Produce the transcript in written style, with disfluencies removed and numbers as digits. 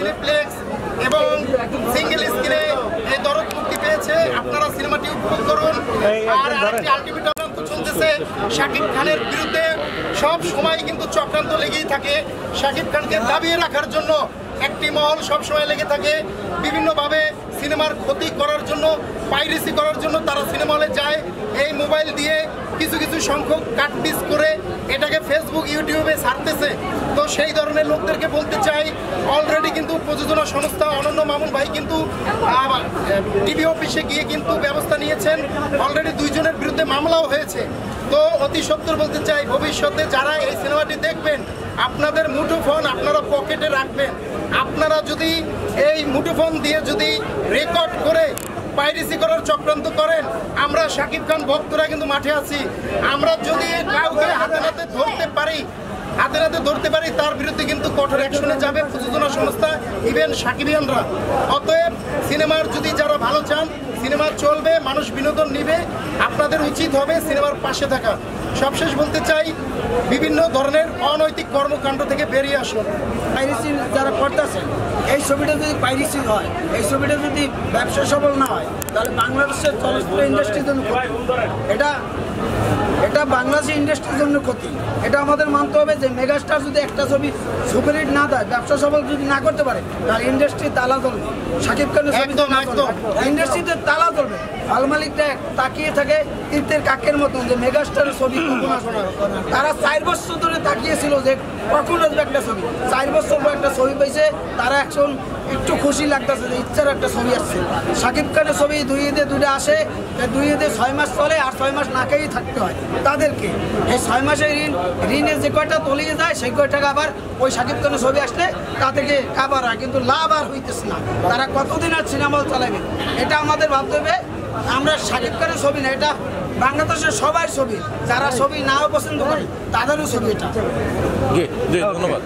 Cineplex এবং single স্ক্রিনে এই দরদ মুক্তি পেয়েছে। আপনারা সিনেমাটি উপভোগ করুন। আর আরেকটি আলটিমেট চক্রান্ত চলতেছে শাকিব খানের বিরুদ্ধে। সব সময় কিন্তু চক্রান্ত লেগেই থাকে। শাকিব খানকে দাবিয়ে রাখার জন্য একটি মহল সবসময় লেগে থাকে। বিভিন্নভাবে সিনেমার ক্ষতি করার জন্য, পাইরেসি করার জন্য তারা সিনেমা হলে যায় এই মোবাইল দিয়ে কিছু কিছু সংখ্যক কাটপিস করে এটাকে ফেসবুক ইউটিউবে ছাড়তেছে। তো সেই ধরনের লোকদেরকে বলতে চাই, অলরেডি কিন্তু প্রযোজনা সংস্থা অনন্য মামুন ভাই কিন্তু টিভি অফিসে গিয়ে কিন্তু ব্যবস্থা নিয়েছেন। অলরেডি 2 জনের বিরুদ্ধে মামলাও হয়েছে। তো অতি সত্বর বলতে চাই, ভবিষ্যতে যারা এই সিনেমাটি দেখবেন আপনাদের মুঠোফোন আপনারা পকেটে রাখবেন। আপনারা যদি এই মুঠোফোন দিয়ে যদি রেকর্ড করে পাইরেসি করার চক্রান্ত করেন, আমরা শাকিব খান ভক্তরা কিন্তু মাঠে আছি। আমরা যদি কাউকে হাতে হাতে ধরতে পারি তার বিরুদ্ধে কিন্তু কঠোর অ্যাকশনে যাবে প্রযোজনা সংস্থা, ইভেন সাকিবিয়ানরা। অতএব সিনেমার যদি যারা ভালো চান, সিনেমা চলবে, মানুষ বিনোদন নিবে, আপনাদের উচিত হবে সিনেমার পাশে থাকা। সবশেষ বলতে চাই, বিভিন্ন ধরনের অনৈতিক কর্মকাণ্ড থেকে বেরিয়ে আসুন। পাইরেসি যারা করতেছেন, এই ছবিটা যদি পাইরেসি হয়, এই ছবিটা যদি ব্যবসা সফল না হয়, তাহলে বাংলাদেশের চলচ্চিত্র ইন্ডাস্ট্রির জন্য এটা বাংলাদেশের ইন্ডাস্ট্রির জন্য ক্ষতি। এটা আমাদের মানতে হবে যে মেগাস্টার যদি একটা ছবি সুপারহিট না দেয়, ব্যবসা সফল যদি না করতে পারে, তাহলে ইন্ডাস্ট্রির তালা চলবে। শাকিব খানের ছবি ইন্ডাস্ট্রিতে তালা চলবে। হল মালিকরা তাকিয়ে থাকে তীর্থের কাকের মতন যে মেগাস্টারের ছবি কখন আসবে। তারা 4 বছর ধরে তাকিয়েছিল যে কখন আসবে একটা ছবি। 4 বছর পর একটা ছবি পেয়েছে, তারা এখন একটু খুশি লাগতেছে যে ইচ্ছার একটা ছবি আসছে। শাকিব খানের ছবি 2 ঈদে 2টা আসে, 2 ঈদে 6 মাস চলে, আর 6 মাস না খেয়েই থাকতে হয় তাদেরকে। এই 6 মাসের ঋণের যে কয়টা তলিয়ে যায়, সেই কয় টাকা আবার ওই শাকিব খানের ছবি আসলে তাদেরকে কাবার হয়, কিন্তু লাভ আর হইতেছে না। তারা কতদিন আর সিনেমা চালাবে, এটা আমাদের ভাবতে হবে। আমরা শাকিব খানের ছবি না, এটা বাংলাদেশের সবাই ছবি। যারা ছবি নাও পছন্দ করে তাদেরও ছবি এটা। ধন্যবাদ।